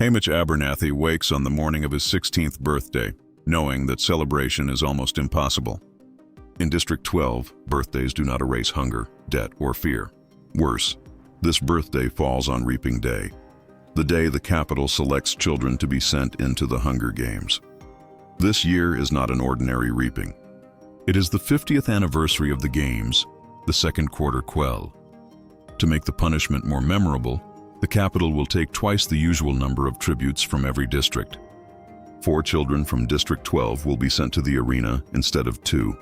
Haymitch Abernathy wakes on the morning of his 16th birthday, knowing that celebration is almost impossible. In District 12, birthdays do not erase hunger, debt, or fear. Worse, this birthday falls on Reaping Day, the day the capital selects children to be sent into the Hunger Games. This year is not an ordinary reaping. It is the 50th anniversary of the Games, the Second Quarter Quell. To make the punishment more memorable, the capital will take twice the usual number of tributes from every district. 4 children from District 12 will be sent to the arena instead of 2.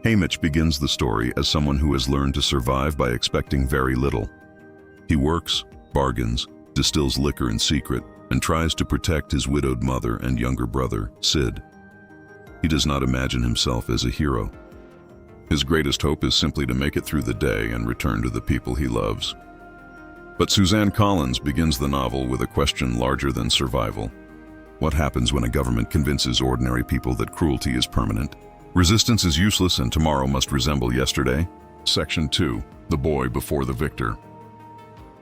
Haymitch begins the story as someone who has learned to survive by expecting very little. He works, bargains, distills liquor in secret, and tries to protect his widowed mother and younger brother, Sid. He does not imagine himself as a hero. His greatest hope is simply to make it through the day and return to the people he loves. But Suzanne Collins begins the novel with a question larger than survival. What happens when a government convinces ordinary people that cruelty is permanent? Resistance is useless and tomorrow must resemble yesterday? Section 2. The Boy Before the Victor.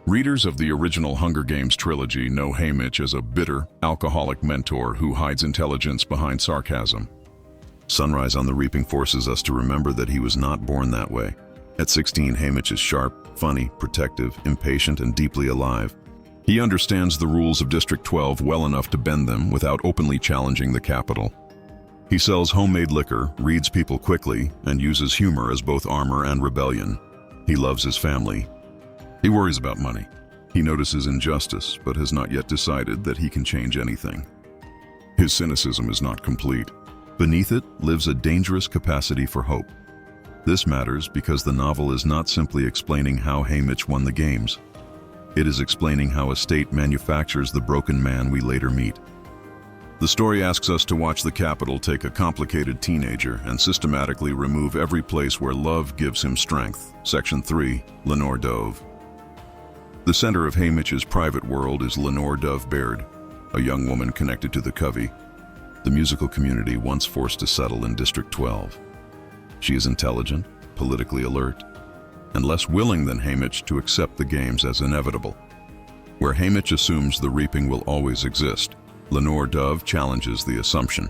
Readers of the original Hunger Games trilogy know Haymitch as a bitter, alcoholic mentor who hides intelligence behind sarcasm. Sunrise on the Reaping forces us to remember that he was not born that way. At 16, Haymitch is sharp, funny, protective, impatient, and deeply alive. He understands the rules of District 12 well enough to bend them without openly challenging the capital. He sells homemade liquor, reads people quickly, and uses humor as both armor and rebellion. He loves his family. He worries about money. He notices injustice, but has not yet decided that he can change anything. His cynicism is not complete. Beneath it lives a dangerous capacity for hope. This matters because the novel is not simply explaining how Haymitch won the games. It is explaining how a state manufactures the broken man we later meet. The story asks us to watch the capital take a complicated teenager and systematically remove every place where love gives him strength. Section 3. Lenore Dove. The center of Haymitch's private world is Lenore Dove Baird, a young woman connected to the Covey, the musical community once forced to settle in District 12. She is intelligent, politically alert, and less willing than Haymitch to accept the games as inevitable. Where Haymitch assumes the reaping will always exist, Lenore Dove challenges the assumption.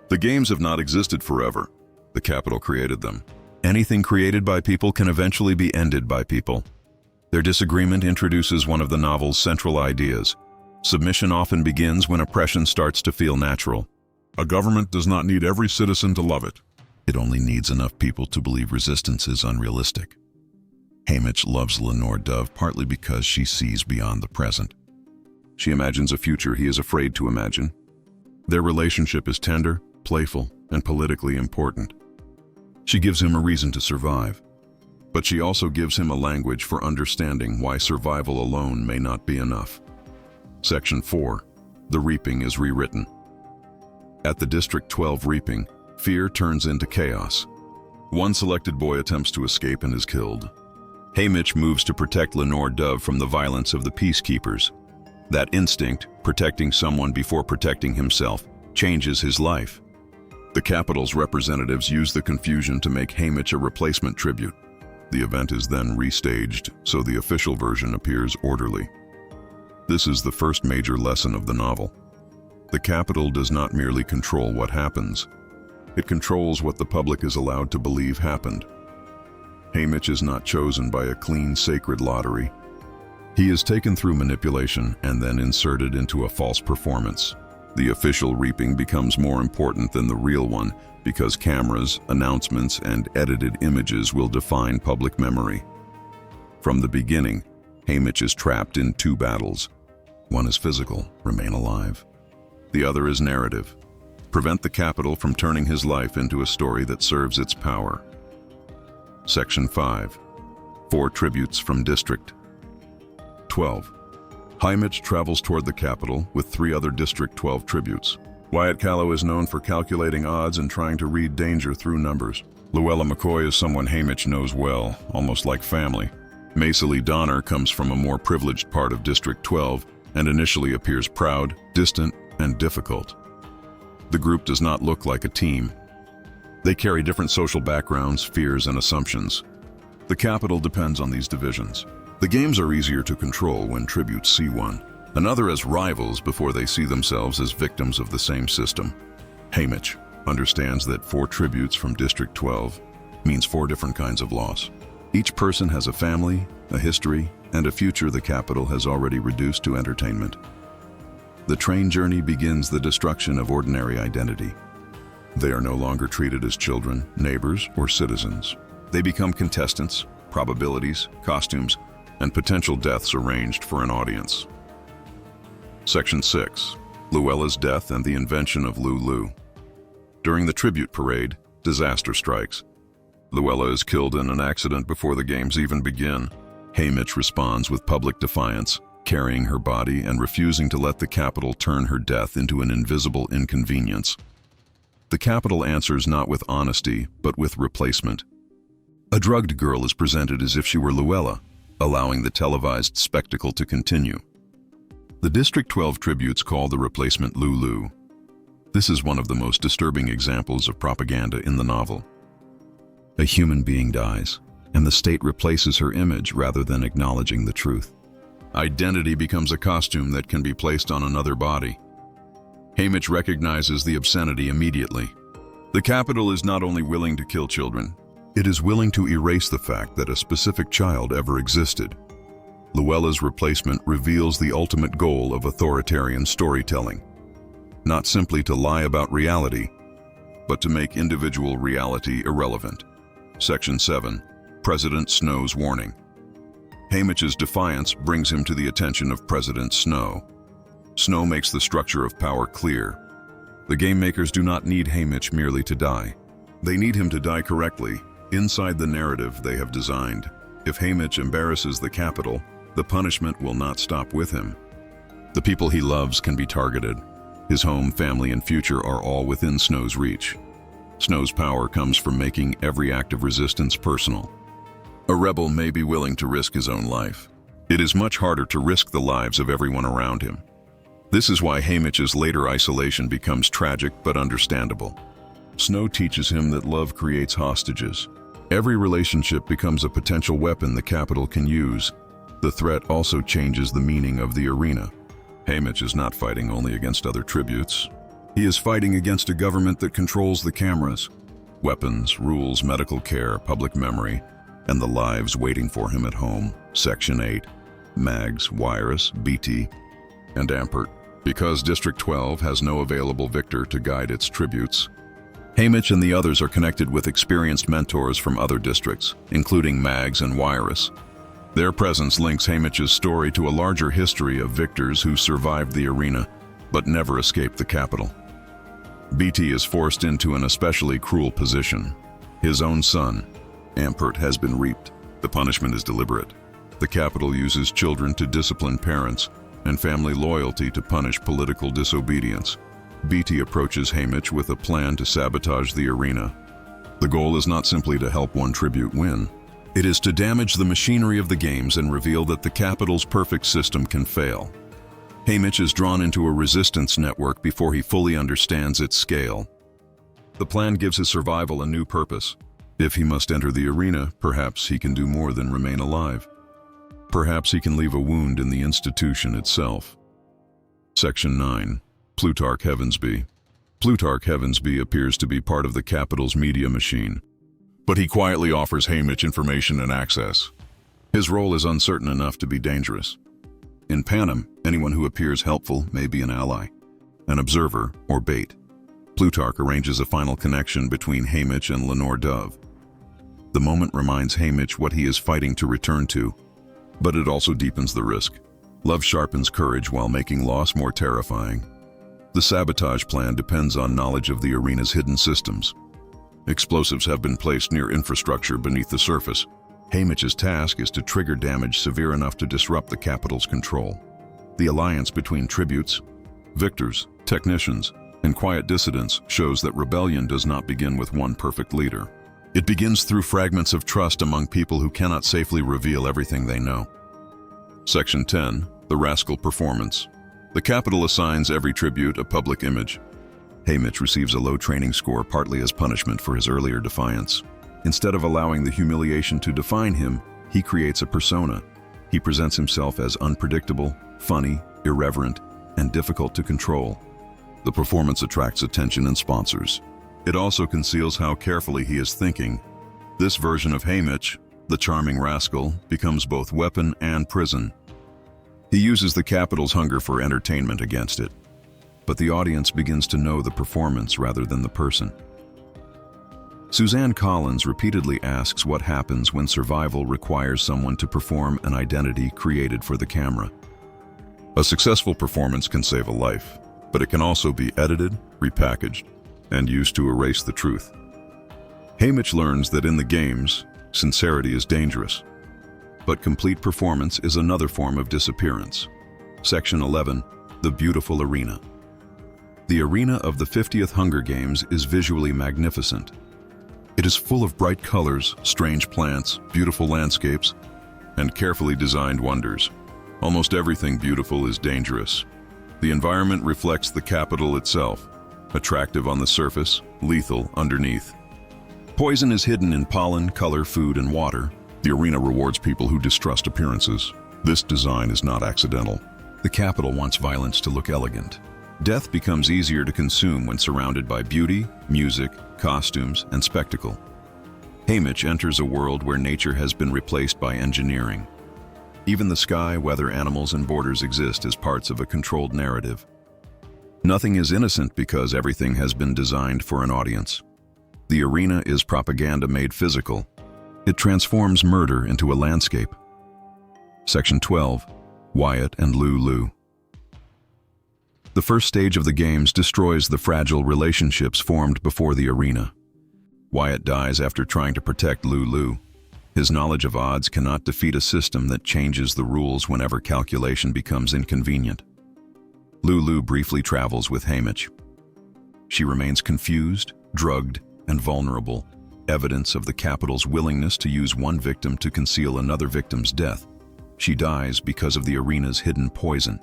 The games have not existed forever. The capital created them. Anything created by people can eventually be ended by people. Their disagreement introduces one of the novel's central ideas. Submission often begins when oppression starts to feel natural. A government does not need every citizen to love it. It only needs enough people to believe resistance is unrealistic. Haymitch loves Lenore Dove partly because she sees beyond the present. She imagines a future he is afraid to imagine. Their relationship is tender, playful, and politically important. She gives him a reason to survive, but she also gives him a language for understanding why survival alone may not be enough. Section 4. The Reaping is rewritten. At the District 12 reaping, fear turns into chaos. One selected boy attempts to escape and is killed. Haymitch moves to protect Lenore Dove from the violence of the peacekeepers. That instinct, protecting someone before protecting himself, changes his life. The capital's representatives use the confusion to make Haymitch a replacement tribute. The event is then restaged, so the official version appears orderly. This is the first major lesson of the novel. The capital does not merely control what happens. It controls what the public is allowed to believe happened. Haymitch is not chosen by a clean, sacred lottery. He is taken through manipulation and then inserted into a false performance. The official reaping becomes more important than the real one because cameras, announcements, and edited images will define public memory. From the beginning, Haymitch is trapped in 2 battles. One is physical, remain alive. The other is narrative. Prevent the capital from turning his life into a story that serves its power. Section 5. 4 tributes from District 12. Haymitch travels toward the capital with 3 other District 12 tributes. Wyatt is known for calculating odds and trying to read danger through numbers. Louella is someone Haymitch knows well, almost like family. Maysilee Donner comes from a more privileged part of District 12 and initially appears proud, distant, and difficult. The group does not look like a team. They carry different social backgrounds, fears, and assumptions. The capital depends on these divisions. The games are easier to control when tributes see one. another as rivals before they see themselves as victims of the same system. Haymitch understands that 4 tributes from District 12 means 4 different kinds of loss. Each person has a family, a history, and a future the capital has already reduced to entertainment. The train journey begins the destruction of ordinary identity. They are no longer treated as children, neighbors, or citizens. They become contestants, probabilities, costumes, and potential deaths arranged for an audience. Section 6. Luella's death and the invention of Lou Lou. During the tribute parade, disaster strikes. Luella is killed in an accident before the games even begin. Haymitch responds with public defiance, carrying her body and refusing to let the capital turn her death into an invisible inconvenience. The capital answers not with honesty, but with replacement. A drugged girl is presented as if she were Luella, allowing the televised spectacle to continue. The District 12 tributes call the replacement Lou Lou. This is one of the most disturbing examples of propaganda in the novel. A human being dies, and the state replaces her image rather than acknowledging the truth. Identity becomes a costume that can be placed on another body. Haymitch recognizes the obscenity immediately. The capital is not only willing to kill children, it is willing to erase the fact that a specific child ever existed. Luella's replacement reveals the ultimate goal of authoritarian storytelling. Not simply to lie about reality, but to make individual reality irrelevant. Section 7. President Snow's warning. Haymitch's defiance brings him to the attention of President Snow. Snow makes the structure of power clear. The game makers do not need Haymitch merely to die. They need him to die correctly, inside the narrative they have designed. If Haymitch embarrasses the capital, the punishment will not stop with him. The people he loves can be targeted. His home, family, and future are all within Snow's reach. Snow's power comes from making every act of resistance personal. A rebel may be willing to risk his own life. It is much harder to risk the lives of everyone around him. This is why Haymitch's later isolation becomes tragic but understandable. Snow teaches him that love creates hostages. Every relationship becomes a potential weapon the capital can use. The threat also changes the meaning of the arena. Haymitch is not fighting only against other tributes. He is fighting against a government that controls the cameras, weapons, rules, medical care, public memory, and the lives waiting for him at home. Section 8. Mags, Wirus, Beetee and Ampert. Because District 12 has no available victor to guide its tributes, Haymitch and the others are connected with experienced mentors from other districts, including Mags and Wirus. Their presence links Haymitch's story to a larger history of victors who survived the arena, but never escaped the capital. Beetee is forced into an especially cruel position. His own son, Ampert, has been reaped. The punishment is deliberate. The capital uses children to discipline parents and family loyalty to punish political disobedience. Beetee approaches Haymitch with a plan to sabotage the arena. The goal is not simply to help one tribute win. It is to damage the machinery of the games and reveal that the capital's perfect system can fail. Haymitch is drawn into a resistance network before he fully understands its scale. The plan gives his survival a new purpose. If he must enter the arena, perhaps he can do more than remain alive. Perhaps he can leave a wound in the institution itself. Section 9. Plutarch Heavensby. Plutarch Heavensby appears to be part of the capital's media machine, but he quietly offers Haymitch information and access. His role is uncertain enough to be dangerous. In Panem, anyone who appears helpful may be an ally, an observer, or bait. Plutarch arranges a final connection between Haymitch and Lenore Dove. The moment reminds Haymitch what he is fighting to return to, but it also deepens the risk. Love sharpens courage while making loss more terrifying. The sabotage plan depends on knowledge of the arena's hidden systems. Explosives have been placed near infrastructure beneath the surface. Haymitch's task is to trigger damage severe enough to disrupt the capital's control. The alliance between tributes, victors, technicians, and quiet dissidents shows that rebellion does not begin with one perfect leader. It begins through fragments of trust among people who cannot safely reveal everything they know. Section 10. The Rascal Performance. The capital assigns every tribute a public image. Haymitch receives a low training score partly as punishment for his earlier defiance. Instead of allowing the humiliation to define him, he creates a persona. He presents himself as unpredictable, funny, irreverent, and difficult to control. The performance attracts attention and sponsors. It also conceals how carefully he is thinking. This version of Haymitch, the charming rascal, becomes both weapon and prison. He uses the capital's hunger for entertainment against it, but the audience begins to know the performance rather than the person. Suzanne Collins repeatedly asks what happens when survival requires someone to perform an identity created for the camera. A successful performance can save a life, but it can also be edited, repackaged, and used to erase the truth. Haymitch learns that in the games, sincerity is dangerous, but complete performance is another form of disappearance. Section 11, The Beautiful Arena. The arena of the 50th Hunger Games is visually magnificent. It is full of bright colors, strange plants, beautiful landscapes, and carefully designed wonders. Almost everything beautiful is dangerous. The environment reflects the capital itself, attractive on the surface, lethal underneath. Poison is hidden in pollen, color, food, and water. The arena rewards people who distrust appearances. This design is not accidental. The capital wants violence to look elegant. Death becomes easier to consume when surrounded by beauty, music, costumes, and spectacle. Haymitch enters a world where nature has been replaced by engineering. Even the sky, weather, animals, and borders exist as parts of a controlled narrative. Nothing is innocent because everything has been designed for an audience. The arena is propaganda made physical. It transforms murder into a landscape. Section 12, Wyatt and Lou Lou. The first stage of the games destroys the fragile relationships formed before the arena. Wyatt dies after trying to protect Lou Lou. His knowledge of odds cannot defeat a system that changes the rules whenever calculation becomes inconvenient. Lou Lou briefly travels with Haymitch. She remains confused, drugged, and vulnerable, evidence of the capital's willingness to use one victim to conceal another victim's death. She dies because of the arena's hidden poison.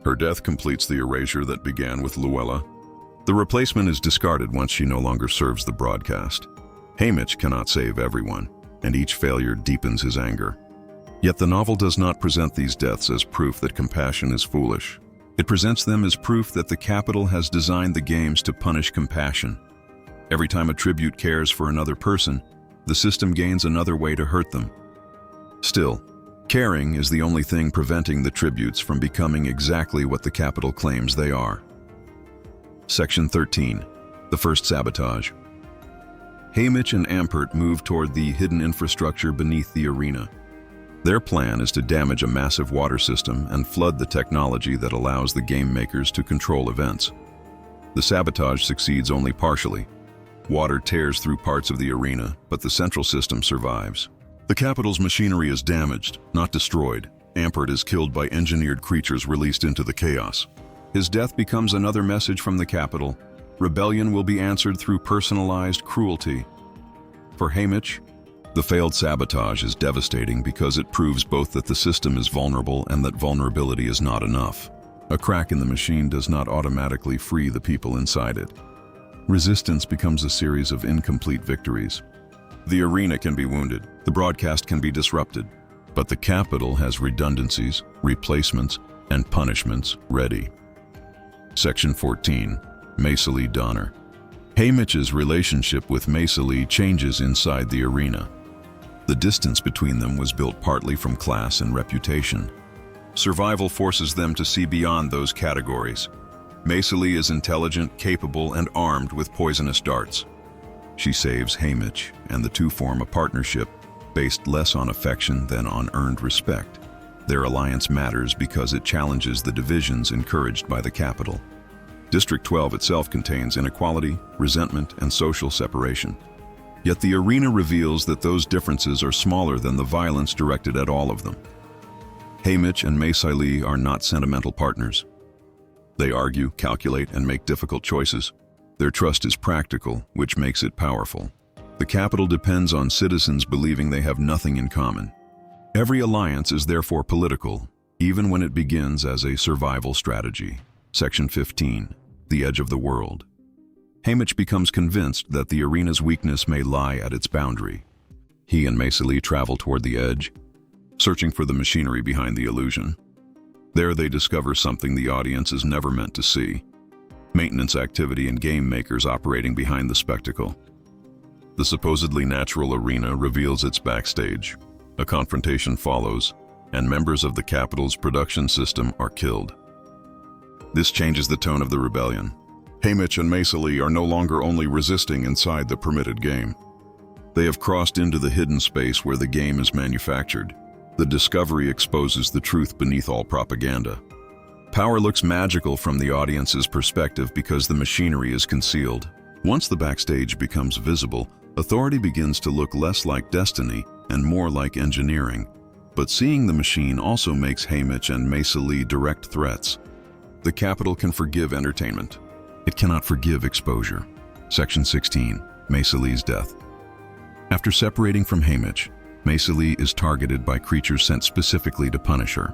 Her death completes the erasure that began with Luella. The replacement is discarded once she no longer serves the broadcast. Haymitch cannot save everyone, and each failure deepens his anger. Yet the novel does not present these deaths as proof that compassion is foolish. It presents them as proof that the capital has designed the games to punish compassion. Every time a tribute cares for another person, the system gains another way to hurt them. Still, caring is the only thing preventing the tributes from becoming exactly what the capital claims they are. Section 13, The First Sabotage. Haymitch and Ampert move toward the hidden infrastructure beneath the arena. Their plan is to damage a massive water system and flood the technology that allows the game makers to control events. The sabotage succeeds only partially. Water tears through parts of the arena, but the central system survives. The capital's machinery is damaged, not destroyed. Ampert is killed by engineered creatures released into the chaos. His death becomes another message from the capital. Rebellion will be answered through personalized cruelty. For Haymitch, the failed sabotage is devastating because it proves both that the system is vulnerable and that vulnerability is not enough. A crack in the machine does not automatically free the people inside it. Resistance becomes a series of incomplete victories. The arena can be wounded, the broadcast can be disrupted, but the capital has redundancies, replacements, and punishments ready. Section 14, Maysilee Donner. Haymitch's relationship with Maysilee changes inside the arena. The distance between them was built partly from class and reputation. Survival forces them to see beyond those categories. Maysilee is intelligent, capable, and armed with poisonous darts. She saves Haymitch, and the two form a partnership based less on affection than on earned respect. Their alliance matters because it challenges the divisions encouraged by the capital. District 12 itself contains inequality, resentment, and social separation. Yet the arena reveals that those differences are smaller than the violence directed at all of them. Haymitch and Maysilee are not sentimental partners. They argue, calculate, and make difficult choices. Their trust is practical, which makes it powerful. The capital depends on citizens believing they have nothing in common. Every alliance is therefore political, even when it begins as a survival strategy. Section 15, The Edge of the World. Haymitch becomes convinced that the arena's weakness may lie at its boundary. He and Maysilee travel toward the edge, searching for the machinery behind the illusion. There they discover something the audience is never meant to see: maintenance activity and game makers operating behind the spectacle. The supposedly natural arena reveals its backstage. A confrontation follows, and members of the Capitol's production system are killed. This changes the tone of the rebellion. Haymitch and Maysilee are no longer only resisting inside the permitted game. They have crossed into the hidden space where the game is manufactured. The discovery exposes the truth beneath all propaganda. Power looks magical from the audience's perspective because the machinery is concealed. Once the backstage becomes visible, authority begins to look less like destiny and more like engineering. But seeing the machine also makes Haymitch and Maysilee direct threats. The Capitol can forgive entertainment. It cannot forgive exposure. Section 16. Maysilee's death. After separating from Haymitch, Maysilee is targeted by creatures sent specifically to punish her.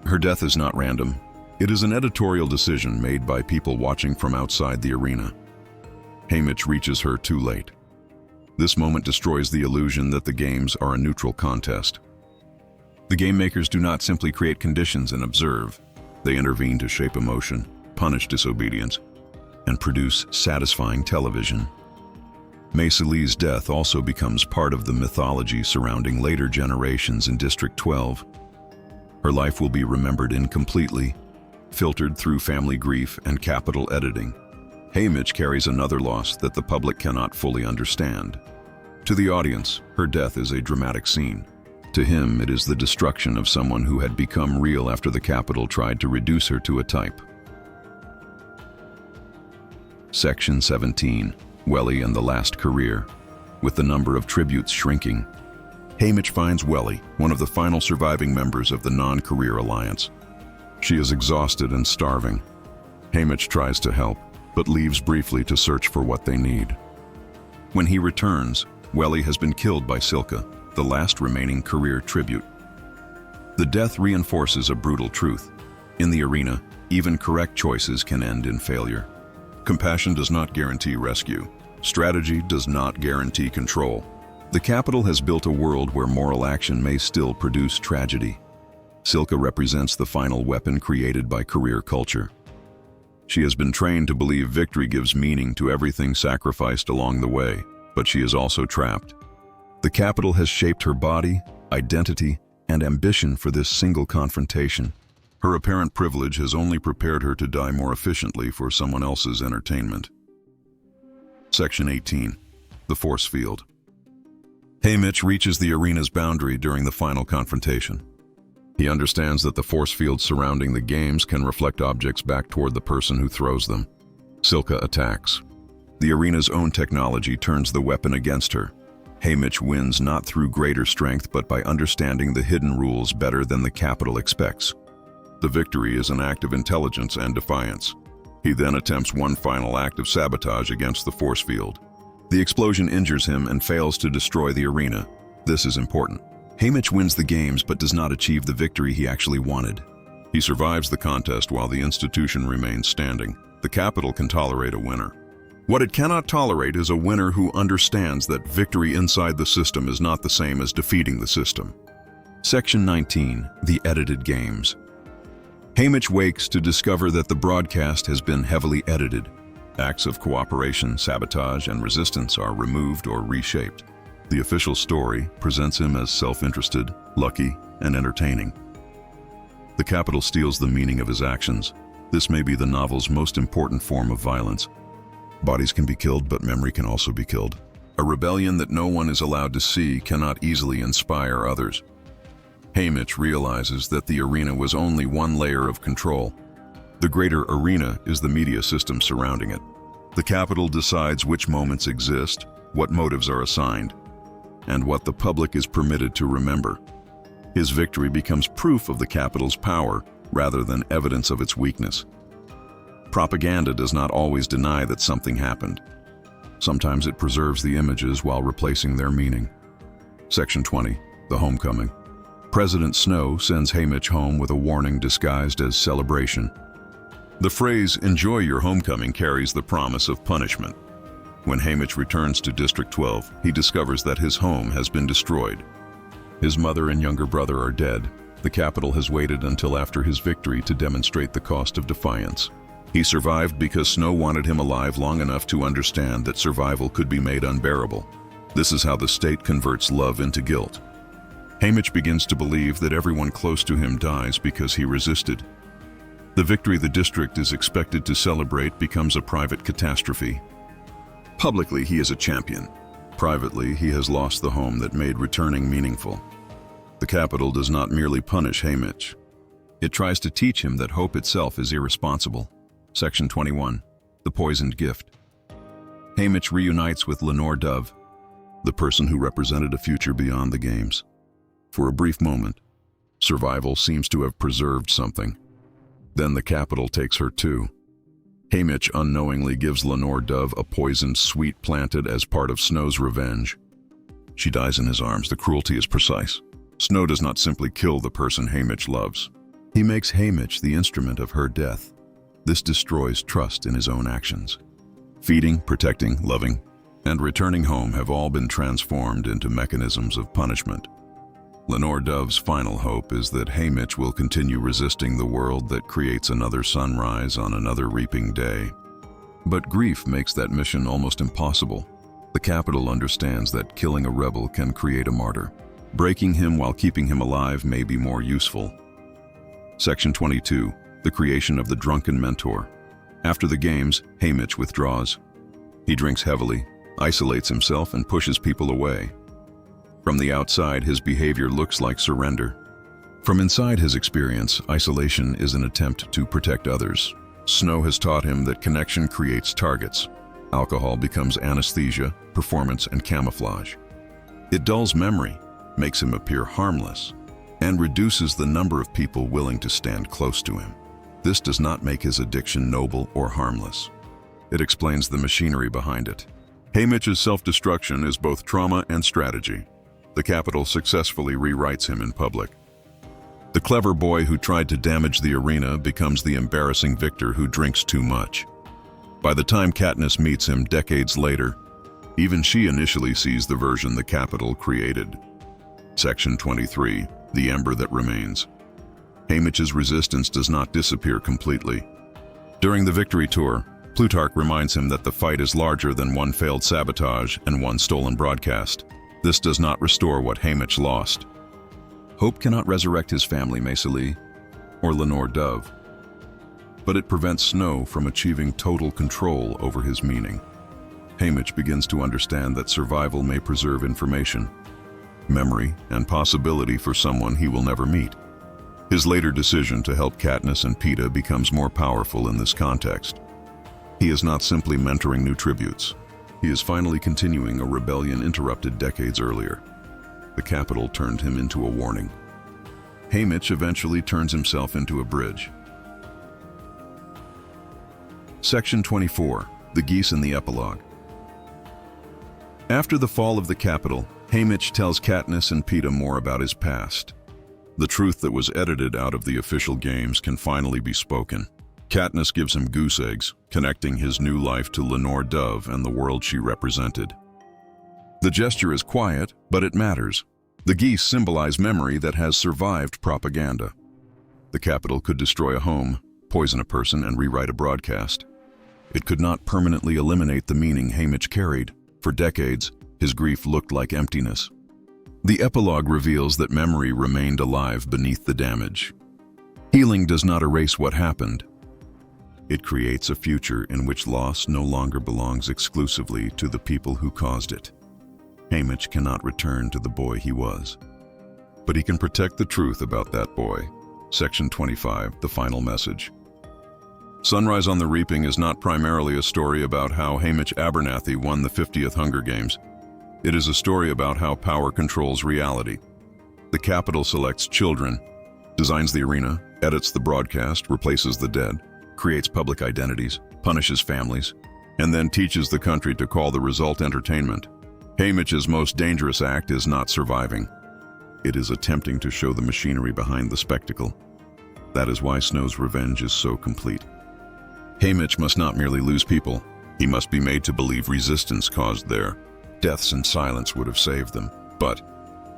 Her death is not random. It is an editorial decision made by people watching from outside the arena. Haymitch reaches her too late. This moment destroys the illusion that the games are a neutral contest. The game makers do not simply create conditions and observe. They intervene to shape emotion, punish disobedience, and produce satisfying television. Maysilee's death also becomes part of the mythology surrounding later generations in District 12. Her life will be remembered incompletely, filtered through family grief and capital editing. Haymitch carries another loss that the public cannot fully understand. To the audience, her death is a dramatic scene. To him, it is the destruction of someone who had become real after the Capitol tried to reduce her to a type. Section 17. Wellie and the Last Career. With the number of tributes shrinking, Haymitch finds Wellie, one of the final surviving members of the non-career alliance. She is exhausted and starving. Haymitch tries to help, but leaves briefly to search for what they need. When he returns, Wellie has been killed by Silka, the last remaining career tribute. The death reinforces a brutal truth. In the arena, even correct choices can end in failure. Compassion does not guarantee rescue. Strategy does not guarantee control. The Capitol has built a world where moral action may still produce tragedy. Silka represents the final weapon created by career culture. She has been trained to believe victory gives meaning to everything sacrificed along the way, but she is also trapped. The Capitol has shaped her body, identity, and ambition for this single confrontation. Her apparent privilege has only prepared her to die more efficiently for someone else's entertainment. Section 18. The Force Field. Haymitch reaches the arena's boundary during the final confrontation. He understands that the force field surrounding the games can reflect objects back toward the person who throws them. Silka attacks. The arena's own technology turns the weapon against her. Haymitch wins not through greater strength but by understanding the hidden rules better than the Capitol expects. The victory is an act of intelligence and defiance. He then attempts one final act of sabotage against the force field. The explosion injures him and fails to destroy the arena. This is important. Haymitch wins the games but does not achieve the victory he actually wanted. He survives the contest while the institution remains standing. The Capitol can tolerate a winner. What it cannot tolerate is a winner who understands that victory inside the system is not the same as defeating the system. Section 19. The Edited Games. Haymitch wakes to discover that the broadcast has been heavily edited. Acts of cooperation, sabotage, and resistance are removed or reshaped. The official story presents him as self-interested, lucky, and entertaining. The Capitol steals the meaning of his actions. This may be the novel's most important form of violence. Bodies can be killed, but memory can also be killed. A rebellion that no one is allowed to see cannot easily inspire others. Haymitch realizes that the arena was only one layer of control. The greater arena is the media system surrounding it. The Capitol decides which moments exist, what motives are assigned, and what the public is permitted to remember. His victory becomes proof of the Capitol's power rather than evidence of its weakness. Propaganda does not always deny that something happened. Sometimes it preserves the images while replacing their meaning. Section 20. The Homecoming. President Snow sends Haymitch home with a warning disguised as celebration. The phrase, "enjoy your homecoming," carries the promise of punishment. When Haymitch returns to District 12, he discovers that his home has been destroyed. His mother and younger brother are dead, The capital has waited until after his victory to demonstrate the cost of defiance. He survived because Snow wanted him alive long enough to understand that survival could be made unbearable. This is how the state converts love into guilt. Haymitch begins to believe that everyone close to him dies because he resisted. The victory the district is expected to celebrate becomes a private catastrophe. Publicly, he is a champion. Privately, he has lost the home that made returning meaningful. The capital does not merely punish Haymitch. It tries to teach him that hope itself is irresponsible. Section 21. The Poisoned Gift. Haymitch reunites with Lenore Dove, the person who represented a future beyond the games. For a brief moment, survival seems to have preserved something. Then the capital takes her too. Haymitch unknowingly gives Lenore Dove a poisoned sweet planted as part of Snow's revenge. She dies in his arms. The cruelty is precise. Snow does not simply kill the person Haymitch loves. He makes Haymitch the instrument of her death. This destroys trust in his own actions. Feeding, protecting, loving, and returning home have all been transformed into mechanisms of punishment. Lenore Dove's final hope is that Haymitch will continue resisting the world that creates another sunrise on another reaping day. But grief makes that mission almost impossible. The capital understands that killing a rebel can create a martyr. Breaking him while keeping him alive may be more useful. Section 22. The creation of the drunken mentor. After the games, Haymitch withdraws. He drinks heavily, isolates himself, and pushes people away. From the outside, his behavior looks like surrender. From inside his experience, isolation is an attempt to protect others. Snow has taught him that connection creates targets. Alcohol becomes anesthesia, performance, and camouflage. It dulls memory, makes him appear harmless, and reduces the number of people willing to stand close to him. This does not make his addiction noble or harmless. It explains the machinery behind it. Haymitch's self-destruction is both trauma and strategy. The capital successfully rewrites him in public. The clever boy who tried to damage the arena becomes the embarrassing victor who drinks too much. By the time Katniss meets him decades later, even she initially sees the version the capital created. Section 23. The Ember That Remains. Haymitch's resistance does not disappear completely. During the victory tour, Plutarch reminds him that the fight is larger than one failed sabotage and one stolen broadcast. This does not restore what Haymitch lost. Hope cannot resurrect his family, Maysilee, or Lenore Dove, but it prevents Snow from achieving total control over his meaning. Haymitch begins to understand that survival may preserve information, memory, and possibility for someone he will never meet. His later decision to help Katniss and Beetee becomes more powerful in this context. He is not simply mentoring new tributes. He is finally continuing a rebellion interrupted decades earlier. The capital turned him into a warning. Haymitch eventually turns himself into a bridge. Section 24. The Geese and the Epilogue. After the fall of the capital, Haymitch tells Katniss and Beetee more about his past. The truth that was edited out of the official games can finally be spoken. Katniss gives him goose eggs, connecting his new life to Lenore Dove and the world she represented. The gesture is quiet, but it matters. The geese symbolize memory that has survived propaganda. The capital could destroy a home, poison a person, and rewrite a broadcast. It could not permanently eliminate the meaning Haymitch carried. For decades, his grief looked like emptiness. The epilogue reveals that memory remained alive beneath the damage. Healing does not erase what happened. It creates a future in which loss no longer belongs exclusively to the people who caused it. Haymitch cannot return to the boy he was, but he can protect the truth about that boy. Section 25, the final message. Sunrise on the Reaping is not primarily a story about how Haymitch Abernathy won the 50th Hunger Games. It is a story about how power controls reality. The capital selects children, designs the arena, edits the broadcast, replaces the dead, creates public identities, punishes families, and then teaches the country to call the result entertainment. Haymitch's most dangerous act is not surviving. It is attempting to show the machinery behind the spectacle. That is why Snow's revenge is so complete. Haymitch must not merely lose people. He must be made to believe resistance caused their deaths, and silence would have saved them. But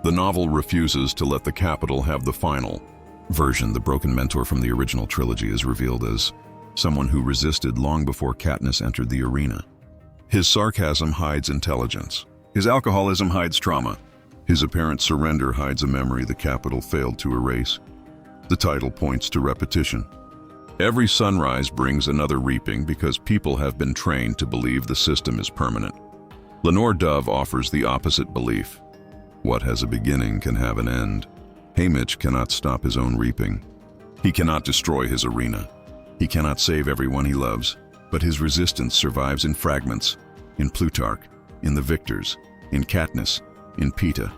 the novel refuses to let the capital have the final, version, the broken mentor from the original trilogy is revealed as someone who resisted long before Katniss entered the arena. His sarcasm hides intelligence. His alcoholism hides trauma. His apparent surrender hides a memory the Capitol failed to erase. The title points to repetition. Every sunrise brings another reaping because people have been trained to believe the system is permanent. Lenore Dove offers the opposite belief. What has a beginning can have an end. Haymitch cannot stop his own reaping. He cannot destroy his arena. He cannot save everyone he loves, but his resistance survives in fragments, in Plutarch, in the victors, in Katniss, in Beetee,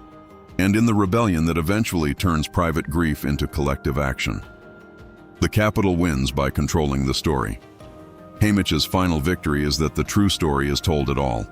and in the rebellion that eventually turns private grief into collective action. The Capitol wins by controlling the story. Haymitch's final victory is that the true story is told at all.